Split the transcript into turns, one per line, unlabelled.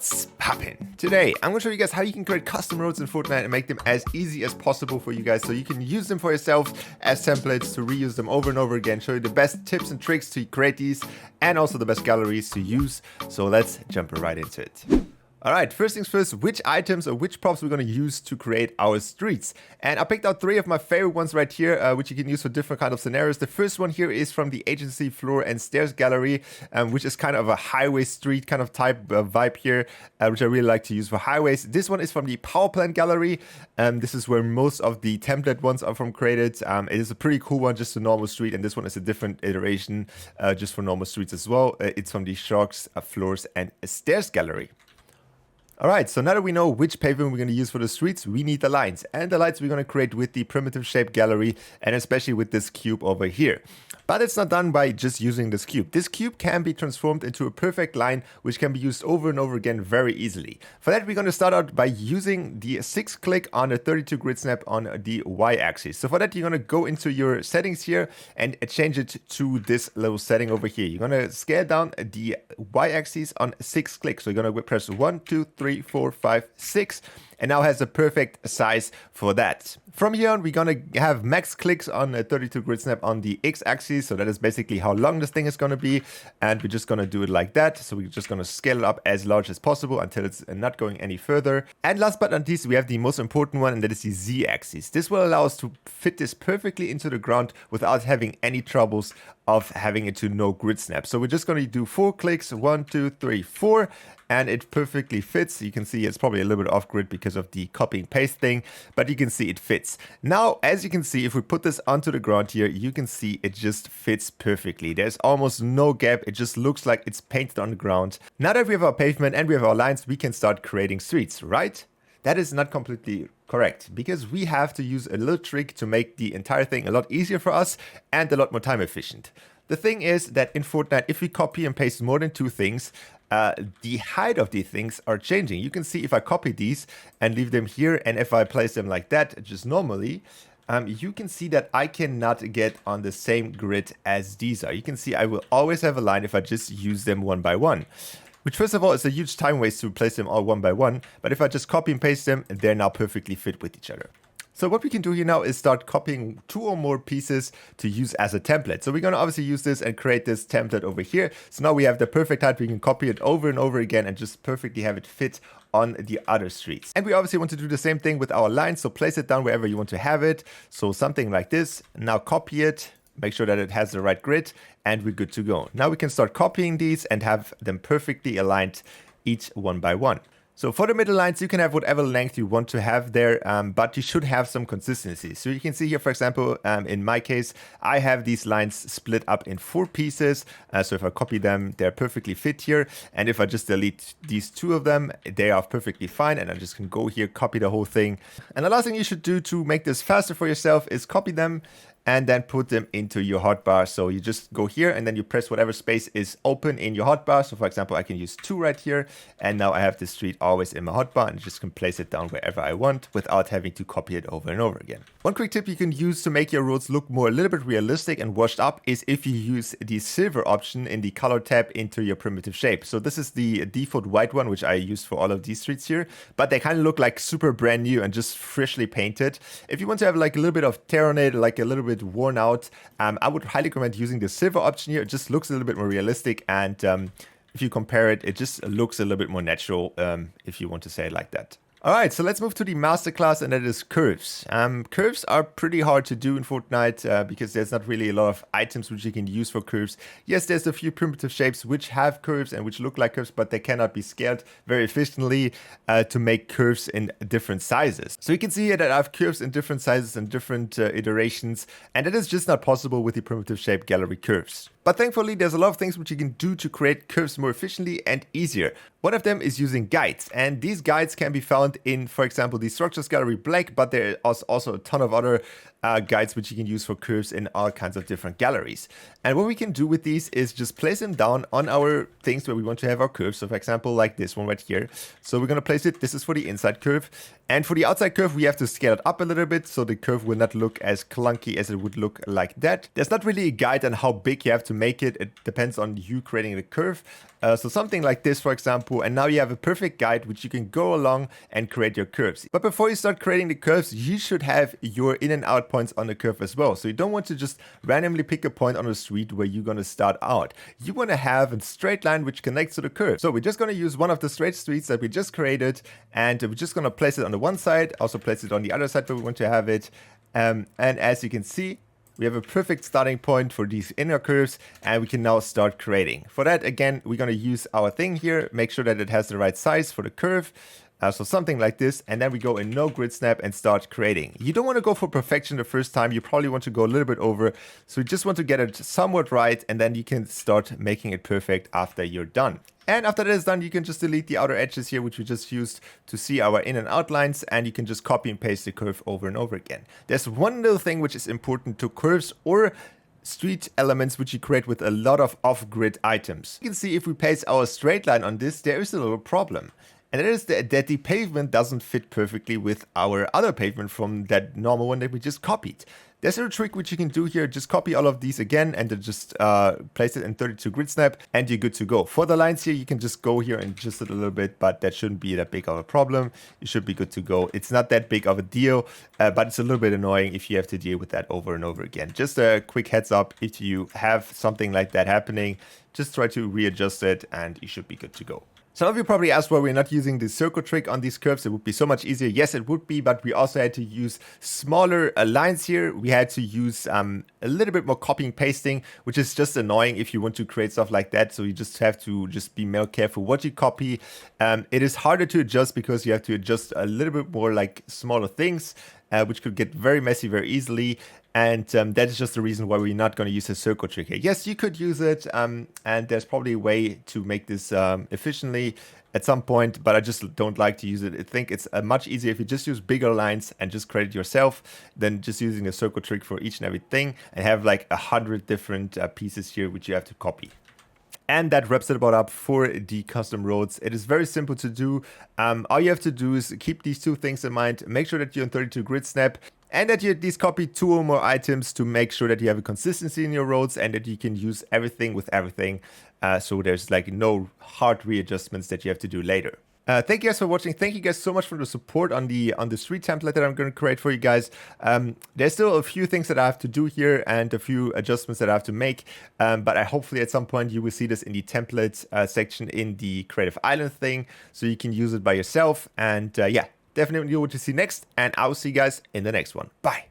What's poppin'? Today, I'm going to show you guys how you can create custom roads in Fortnite and make them as easy as possible for you guys so you can use them for yourself as templates to reuse them over and over again, show you the best tips and tricks to create these and also the best galleries to use. So let's jump right into it. Alright, first things first, which items or which props we're going to use to create our streets. And I picked out 3 of my favorite ones right here, which you can use for different kind of scenarios. The first one here is from the agency floor and stairs gallery, which is kind of a highway street kind of type vibe here, which I really like to use for highways. This one is from the power plant gallery. This is where most of the template ones are from created. It is a pretty cool one, just a normal street, and this one is a different iteration just for normal streets as well. It's from the shocks, floors and stairs gallery. Alright, so now that we know which pavement we're going to use for the streets, we need the lines. And the lines we're going to create with the primitive shape gallery, and especially with this cube over here. But it's not done by just using this cube. This cube can be transformed into a perfect line, which can be used over and over again very easily. For that, we're going to start out by using the 6-click on the 32 grid snap on the Y-axis. So for that, you're going to go into your settings here and change it to this little setting over here. You're going to scale down the Y-axis on 6 clicks. So you're going to press 1, 2, 3, 4, 5, 6. And now has a perfect size for that. From here on, we're going to have max clicks on a 32 grid snap on the X-axis. So that is basically how long this thing is going to be. And we're just going to do it like that. So we're just going to scale it up as large as possible until it's not going any further. And last but not least, we have the most important one, and that is the Z-axis. This will allow us to fit this perfectly into the ground without having any troubles of having it to no grid snap. So we're just going to do 4 clicks, 1, 2, 3, 4. And it perfectly fits. You can see it's probably a little bit off grid because of the copy and paste thing, but you can see it fits. Now, as you can see, if we put this onto the ground here, you can see it just fits perfectly. There's almost no gap. It just looks like it's painted on the ground. Now that we have our pavement and we have our lines, we can start creating streets, right? That is not completely correct, because we have to use a little trick to make the entire thing a lot easier for us and a lot more time efficient. The thing is that in Fortnite, if we copy and paste more than 2 things, the height of these things are changing. You can see if I copy these and leave them here, and if I place them like that, just normally, you can see that I cannot get on the same grid as these are. You can see I will always have a line if I just use them one by one. Which first of all is a huge time waste to place them all one by one, but if I just copy and paste them, they're now perfectly fit with each other. So what we can do here now is start copying 2 or more pieces to use as a template. So we're going to obviously use this and create this template over here. So now we have the perfect height. We can copy it over and over again and just perfectly have it fit on the other streets. And we obviously want to do the same thing with our lines. So place it down wherever you want to have it. So something like this. Now copy it. Make sure that it has the right grid, and we're good to go. Now we can start copying these and have them perfectly aligned each one by one. So for the middle lines, you can have whatever length you want to have there, but you should have some consistency. So you can see here, for example, in my case, I have these lines split up in 4 pieces. So if I copy them, they're perfectly fit here. And if I just delete these 2 of them, they are perfectly fine. And I just can go here, copy the whole thing. And the last thing you should do to make this faster for yourself is copy them and then put them into your hotbar. So you just go here and then you press whatever space is open in your hotbar. So for example, I can use 2 right here. And now I have this street always in my hotbar and just can place it down wherever I want without having to copy it over and over again. One quick tip you can use to make your roads look a little bit realistic and washed up is if you use the silver option in the color tab into your primitive shape. So this is the default white one, which I use for all of these streets here, but they kind of look like super brand new and just freshly painted. If you want to have like a little bit of tear on it, like a little bit worn out, I would highly recommend using the silver option here. It just looks a little bit more realistic, and if you compare it, it just looks a little bit more natural, if you want to say it like that. Alright, so let's move to the masterclass, and that is curves. Curves are pretty hard to do in Fortnite because there's not really a lot of items which you can use for curves. Yes, there's a few primitive shapes which have curves and which look like curves, but they cannot be scaled very efficiently to make curves in different sizes. So you can see here that I have curves in different sizes and different iterations, and that is just not possible with the primitive shape gallery curves. But thankfully, there's a lot of things which you can do to create curves more efficiently and easier. One of them is using guides, and these guides can be found in, for example, the Structures Gallery Black, but there is also a ton of other guides which you can use for curves in all kinds of different galleries. And what we can do with these is just place them down on our things where we want to have our curves. So for example, like this one right here. So we're going to place it, this is for the inside curve. And for the outside curve, we have to scale it up a little bit so the curve will not look as clunky as it would look like that. There's not really a guide on how big you have to make it. It depends on you creating the curve. So something like this, for example, and now you have a perfect guide which you can go along and create your curves. But before you start creating the curves, you should have your in and out points on the curve as well. So you don't want to just randomly pick a point on the street where you're going to start out. You want to have a straight line which connects to the curve. So we're just going to use one of the straight streets that we just created, and we're just going to place it on the one side, also place it on the other side where we want to have it. And as you can see, we have a perfect starting point for these inner curves, and we can now start creating. For that, again, we're going to use our thing here, make sure that it has the right size for the curve. So something like this, and then we go in no grid snap and start creating. You don't want to go for perfection the first time. You probably want to go a little bit over. So you just want to get it somewhat right, and then you can start making it perfect after you're done. And after that is done, you can just delete the outer edges here, which we just used to see our in and out lines, and you can just copy and paste the curve over and over again. There's one little thing which is important to curves or street elements which you create with a lot of off-grid items. You can see if we paste our straight line on this, there is a little problem. And that is that the pavement doesn't fit perfectly with our other pavement from that normal one that we just copied. There's a little trick which you can do here. Just copy all of these again and then just place it in 32 grid snap and you're good to go. For the lines here, you can just go here and adjust it a little bit, but that shouldn't be that big of a problem. You should be good to go. It's not that big of a deal, but it's a little bit annoying if you have to deal with that over and over again. Just a quick heads up, if you have something like that happening, just try to readjust it and you should be good to go. Some of you probably asked why we're not using the circle trick on these curves. It would be so much easier. Yes, it would be, but we also had to use smaller lines here. We had to use a little bit more copying pasting, which is just annoying if you want to create stuff like that. So you just have to just be more careful what you copy. It is harder to adjust because you have to adjust a little bit more like smaller things, which could get very messy very easily. And that is just the reason why we're not going to use a circle trick here. Yes, you could use it, and there's probably a way to make this efficiently at some point, but I just don't like to use it. I think it's much easier if you just use bigger lines and just create it yourself than just using a circle trick for each and everything and have like 100 different pieces here which you have to copy. And that wraps it about up for the custom roads. It is very simple to do. All you have to do is keep these two things in mind. Make sure that you're in 32 grid snap and that you at least copy 2 or more items to make sure that you have a consistency in your roads and that you can use everything with everything. So there's like no hard readjustments that you have to do later. Thank you guys for watching. Thank you guys so much for the support on the street template that I'm going to create for you guys. There's still a few things that I have to do here and a few adjustments that I have to make. But I hopefully at some point you will see this in the template section in the Creative Island thing, so you can use it by yourself. And yeah, definitely know what to see next. And I will see you guys in the next one. Bye.